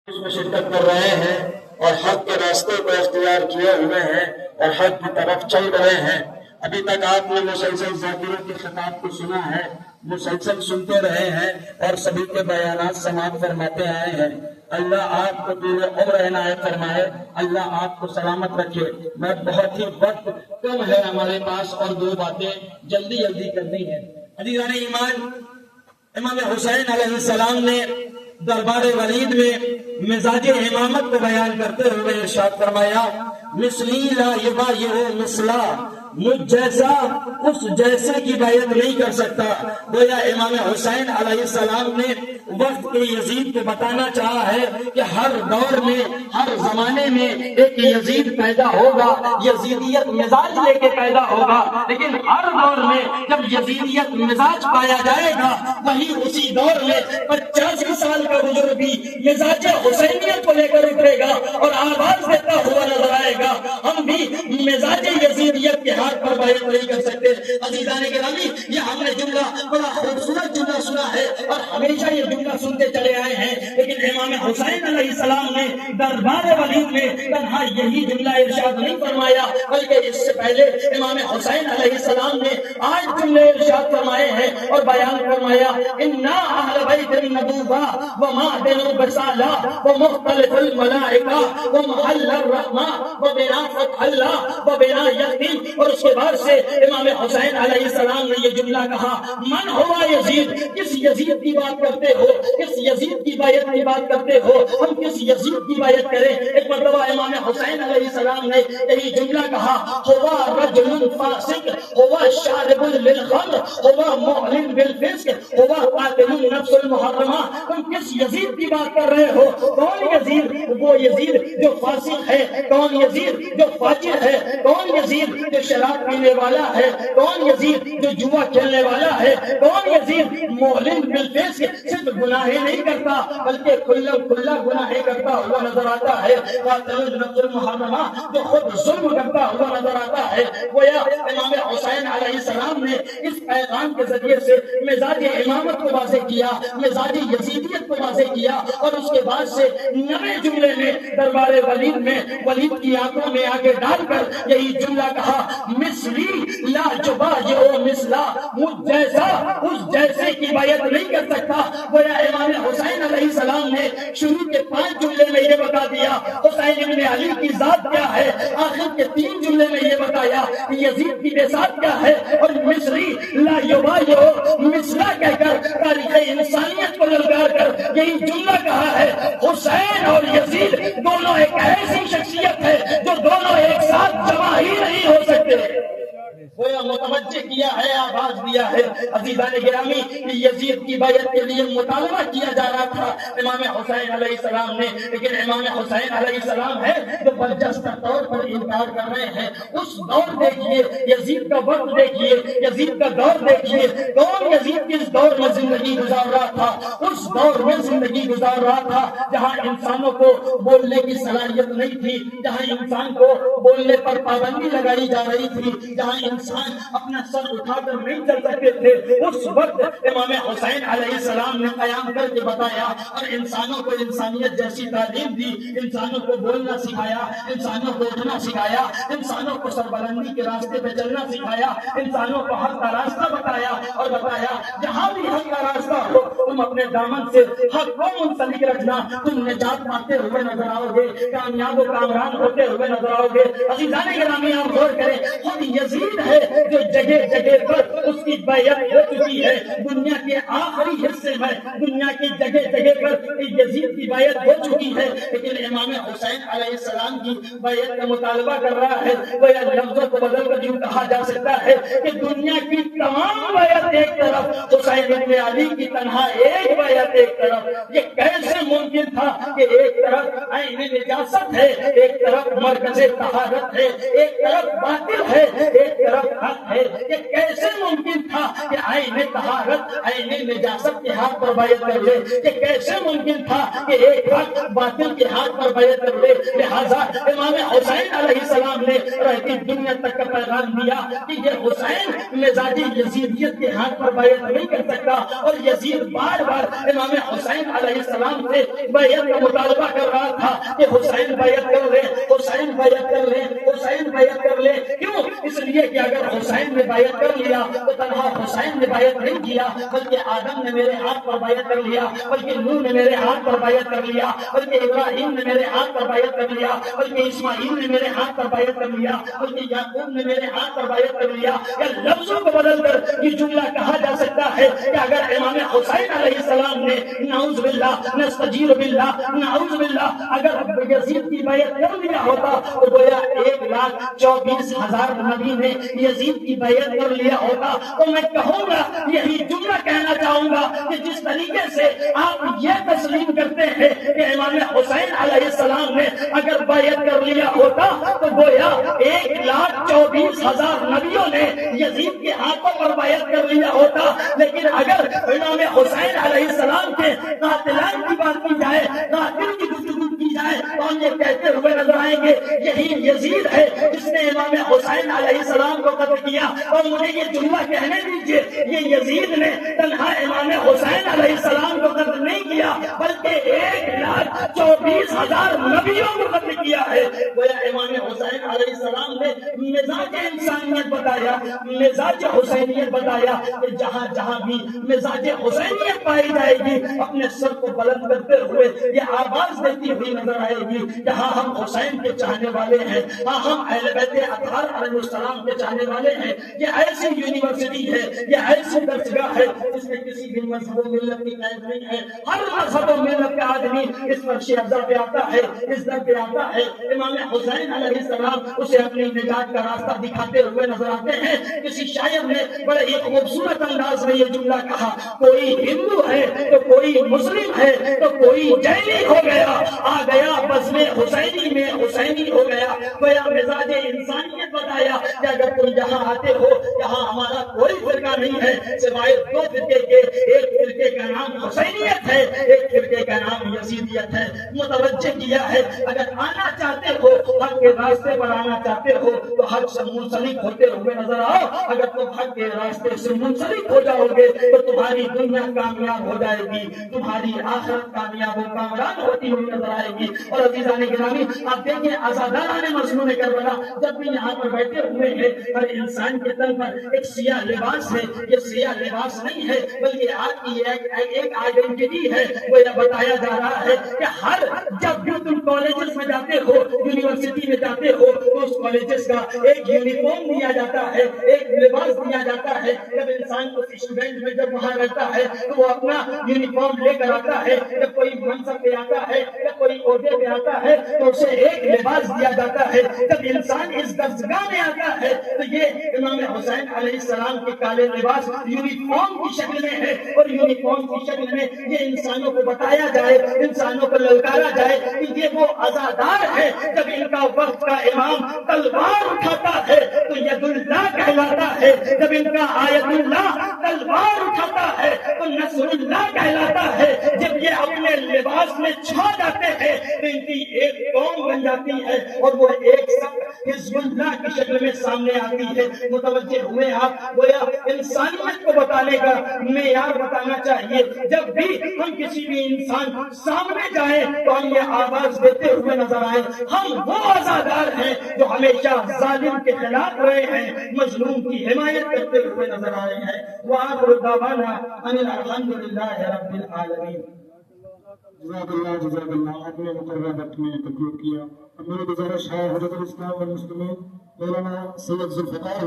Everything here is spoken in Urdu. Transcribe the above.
اس میں شرکت کر رہے ہیں اور حق کے راستے کو اختیار کیے ہوئے ہیں اور حق کی طرف چل رہے ہیں۔ ابھی تک آپ نے مسلسل ذاکروں کے خطاب کو سنا ہے، مسلسل سنتے رہے ہیں اور سبھی کے بیانات سماعت فرماتے آئے ہیں۔ اللہ آپ کو طول عمر عنایت فرمائے، اللہ آپ کو سلامت رکھے۔ میں بہت ہی وقت کم ہے ہمارے پاس اور دو باتیں جلدی جلدی کرنی ہے۔ عزیزان ایمان، امام حسین علیہ السلام نے دربار ولید میں مزاج امامت کو بیان کرتے ہوئے ارشاد فرمایا، مثلی لا یبایع مثلا، مجھ جیسا اس جیسے کی بیعت نہیں کر سکتا۔ گویا امام حسین علیہ السلام نے وقت کے یزید کو بتانا چاہا ہے کہ ہر دور میں، ہر زمانے میں ایک یزید پیدا ہوگا، یزیدیت مزاج لے کے پیدا ہوگا، لیکن ہر دور میں جب یزیدیت مزاج پایا جائے گا وہی اسی دور میں 85 سال کا بزرگ بھی مزاج حسینیت کو لے کر اترے گا اور آواز دیتا ہوا نظر آئے گا۔ ہم بھی مزاج یزیدیت کے ہاتھ پر بیعت نہیں کر سکتے۔ عزیزان گرامی، یہ ہم نے جملہ بڑا خوبصورت جملہ سنا ہے اور ہمیشہ یہ جملہ سنتے چلے آئے ہیں، لیکن امام حسین علیہ السلام نے دربار ولید میں تنہا یہی جملہ ارشاد نہیں فرمایا، بلکہ اس سے پہلے امام حسین علیہ السلام نے 8 جملے ارشاد فرمائے ہیں اور بیان فرمایا، انا اہل بیت النبوہ ومعدن البسالہ ومختلف الملائکہ ومحل الرحمہ وبنا فتح اللہ وبنا یقین۔ اور اس کے بعد سے امام حسین علیہ السلام نے یہ جملہ کہا، من ہوا یزید، کس یزید کی بات کرتے ہو، کس یزید کی بیعت کی بات کرتے ہو، ہم کس یزید کی بیعت کریں۔ ایک مرتبہ امام حسین علیہ السلام نے یہی جملہ کہا، ہوا رجل فاسق، ہوا شارب للخمر، ہوا معلن بالفسق، ہوا قاتل النفس المحرمہ۔ تم کس یزید کی بات کر رہے ہو؟ کون یزید؟ وہ یزید جو فاسق ہے، کون یزید جو فاجر ہے، کون یزید جو شراب پینے والا ہے، کون یزید جو جوا کھیلنے والا ہے، کون یزید معلن بالفسق، صرف گناہیں نہیں کرتا بلکہ کھلا گناہیں کرتا ہوا نظر آتا ہے، قاتل النفس المحرمہ جو خود ظلم کرتا ہوا نظر آتا ہے۔ گویا امام حسین علیہ السلام نے اس پیغام کے ذریعے سے مزاج امامت کو واضح کیا، مزاج یزیدیت کو واضح کیا، اور اس کے بعد سے 9 جملے میں دربار ولید میں ولید کی آنکھوں میں آگے ڈال کر یہی جملہ کہا، مثلی لا یبایع مثلا، مجھ جیسا اس جیسے کی بیعت نہیں کر سکتا۔ گویا امام حسین علیہ السلام نے شروع کے 5 جملے میں یہ بتا دیا حسین ابن علی کی ذات کیا ہے، آخر کے 3 جملے میں یہ بتایا کہ یزید کی بساط کیا ہے، اور مثلی لا یبایع مثلا کہہ کر تاریخ انسانیت کو للکار کر یہی جملہ کہا ہے، حسین اور یزید دونوں ایک ایسی شخصیت ہے جو دونوں ایک ساتھ جمع ہی نہیں ہو سکتے۔ گویا متوجہ کیا ہے، آواز دیا ہے عزیزان گرامی کہ یزید کی بیعت کے لیے مطالبہ کیا جا رہا تھا امام حسین علیہ السلام نے، لیکن امام حسین علیہ السلام ہے جو برجستہ طور پر انکار کر رہے ہیں۔ اس دور دیکھیے، یزید کا وقت دیکھیے، یزید کا دور دیکھیے، کون یزید کس دور میں زندگی گزار رہا تھا؟ اس دور میں زندگی گزار رہا تھا جہاں انسانوں کو بولنے کی صلاحیت نہیں تھی، جہاں انسان کو بولنے پر پابندی لگائی جا رہی تھی، جہاں انسان اپنا سر اٹھا کر نہیں چل سکتے تھے۔ اس وقت امام حسین علیہ السلام نے قیام کر کے بتایا اور انسانوں کو انسانیت جیسی تعلیم دی، انسانوں کو بولنا سکھایا، انسانوں کو اٹھنا سکھایا، انسانوں کو سربلندی کے راستے پہ چلنا سکھایا، انسانوں کو حق کا راستہ بتایا اور بتایا جہاں بھی حق کا راستہ ہو تم اپنے دامن سے حق کو منسلک رکھنا، تم نجات پاتے ہوئے نظر آؤ گے، کامیاب و کامران ہوتے ہوئے نظر آؤ گے۔ عزیزان گرامی، آپ غور کریں، خود یزید ہے جو جگہ جگہ پر اس کی بیعت ہو چکی ہے، دنیا کے آخری حصے میں دنیا کی جگہ جگہ پر یزید کی بیعت ہو چکی ہے، لیکن امام حسین علیہ السلام کی بیعت کا مطالبہ کر رہا ہے۔ وہ لفظوں کو بدل کر یوں کہا جا سکتا ہے کہ دنیا کی تمام بیعت ایک طرف، حسین ابن علی کی تنہا ایک بیعت ایک طرف۔ یہ کیسے ممکن تھا کہ ایک طرف عین نجاست ہے، ایک طرف مرکز طہارت ہے، ایک طرف باطل ہے، ایک طرف حق ہے؟ یہ کیسے ممکن تھا کہ عین طہارت عین نجاست کے ہاتھ پر بیعت کر لے؟ یہ کیسے ممکن تھا کہ ایک حق باطل کے ہاتھ پر بیعت کر لے؟ لہذا امام حسین علیہ السلام نے رہتی دنیا تک کا پیغام دیا کہ یہ حسین مزاجی یزیدیت کے ہاتھ پر بیعت نہیں کر سکتا، اور یزید بار بار امام حسین علیہ السلام سے بیعت کا مطالبہ کر رہا تھا کہ حسین بیعت کر لے، حسین بیعت کر لے، حسین بیعت کر لے۔ کیوں؟ اس لیے کہ اگر حسین نے بیعت کر لیا تو تنہا حسین نے بیعت نہیں کیا، بلکہ آدم نے میرے ہاتھ پر بیعت کر لیا، بلکہ نوح نے میرے ہاتھ پر بیعت کر لیا، بلکہ ابراہیم نے میرے ہاتھ پر بیعت کر لیا، بلکہ اسماعیل نے میرے ہاتھ پر بیعت کر لیا، بلکہ یعقوب نے میرے ہاتھ پر بیعت کر لیا۔ یا لفظوں کو بدل کر یہ جملہ کہا جا سکتا ہے کہ اگر امام حسین علیہ السلام نے نعوذ باللہ نستجیر باللہ نعوذ باللہ اگر یزید کی بیعت کر لیا ہوتا تو گویا 1,24,000 نبی نے یزید کی بیعت کر لیا ہوتا۔ تو میں کہوں گا، یہی جملہ کہنا چاہوں گا کہ جس طریقے سے آپ یہ تسلیم کرتے ہیں کہ امام حسین علیہ السلام نے اگر بیعت کر لیا ہوتا تو گویا 1,24,000 نبیوں نے یزید کے ہاتھوں پر بیعت کر لیا ہوتا۔ لیکن اگر امام حسین علیہ السلام کے قاتلان کی بات کی جائے، قاتل کی گفتگو کی جائے، تو ہم یہ کہتے ہوئے نظر آئیں گے یہی یزید ہے جس نے امام حسین علیہ السلام کو قتل کیا۔ اور مجھے یہ جملہ کہنے دیجیے، یہ یزید نے تنہا امام حسین علیہ السلام کو قتل نہیں کیا بلکہ 1,24,000 نبیوں کو قتل کیا ہے۔ گویا امام حسین علیہ السلام نے مزاج انسانیت بتایا، مزاج حسینیت بتایا کہ جہاں جہاں بھی مزاج حسینیت پائی جائے گی اپنے سر کو بلند کرتے ہوئے یہ آواز دیتی ہوئی نظر آئے گی کہ ہاں ہم حسین کے چاہنے والے ہیں، ہاں ہم اہل بیت اطہار علیہ السلام کے چاہنے والے ہیں۔ یہ ایسی یونیورسٹی ہے، یہ ایسی درسگاہ ہے جس میں کسی بھی مذہب و ملت کی قید نہیں ہے۔ ہر مذہب و ملت کا آدمی اس فرش افضل پہ آتا ہے، اس در پہ آتا ہے۔ امام حسین علیہ السلام اسے اپنی نجات کا راستہ دکھاتے ہوئے نظر آتے ہیں۔ کسی شاعر نے بڑے ایک خوبصورت انداز میں یہ جملہ کہا، کوئی ہندو ہے تو کوئی مسلم ہے تو کوئی جینی ہو گیا، آ گیا بزم حسینی میں حسینی ہو گیا۔ گویا مزاج انسانیت بتایا کہ اگر تم یہاں آتے ہو، یہاں ہمارا کوئی فرقہ نہیں ہے سوائے 2 فرقے کے، ایک فرقے کا نام حسینیت ہے، ایک فرقے کا نام یزیدیت ہے۔ متوجہ کیا ہے اگر آنا چاہتے ہو، حق کے راستے پر آنا چاہتے ہو تو حق سے منسلک ہوتے ہوئے نظر آؤ۔ اگر تم حق کے راستے سے منسلک ہو جاؤ گے تو تمہاری دنیا کامیاب ہو جائے گی، تمہاری آخرت کامیاب و کامران ہوتی ہوئی نظر آئے گی۔ اور عزیزان گرامی، آپ دیکھیں آزاداران مظنون کربلا جب بھی یہاں پر بیٹھے ہوئے ہیں، ہر انسان کے تن پر ایک سیاہ لباس ہے۔ یہ سیاہ لباس نہیں ہے بلکہ آپ کی ایک آئیڈینٹی ہے۔ وہ یہ بتایا جا رہا ہے کہ ہر جب بھی تم کالجز میں جاتے ہو، یونیورسٹی میں جاتے ہو تو اس کالجز کا ایک یونیفارم دیا جاتا ہے، ایک لباس دیا جاتا ہے۔ جب انسان کو اسٹوڈنٹ میں جب وہاں رہتا ہے تو وہ اپنا یونیفارم لے کر آتا ہے، جب کوئی منصب پہ آتا ہے یا کوئی عہدے پہ آتا ہے تو اسے ایک لباس دیا جاتا ہے۔ جب انسان اس درسگاہ میں آتا ہے تو یہ امام حسین علیہ السلام کے کالے لباس یونیفارم کی شکل میں ہے، اور یونیفارم کی شکل میں یہ انسانوں کو بتایا جائے، انسانوں کو للکارا جائے کہ یہ وہ عزادار ہے۔ جب ان کا وقت کا امام تلوار اٹھاتا ہے تو ید اللہ کہلاتا ہے، جب ان کا آیت اللہ تلوار اٹھاتا ہے تو نصر اللہ کہلاتا ہے۔ جب یہ اپنے لباس میں چھا جاتے ہیں تو ان کی ایک قوم بن جاتی ہے اور وہ ایک سب حزب اللہ کی شکل میں سامنے آتی ہے۔ متوجہ ہوئے آپ؟ گویا انسانیت کو بتانے کا معیار بتانا چاہیے۔ جب بھی ہم کسی بھی انسان سامنے جائیں تو ہم یہ آواز دیتے ہوئے نظر آئے، ہم وہ عزادار ہیں جو ہمیشہ ظالم کے خلاف رہے ہیں، مظلوم کی حمایت کرتے ہوئے نظر آئے ہیں۔ وآخر دعوانا ان الحمدللہ رب العالمین۔ جزاک اللہ آپ نے مقررہ وقت میں تقریر کیا۔ اب میری گزارش ہے حضرت الاسلام والمسلمین مولانا سید ذوالفقار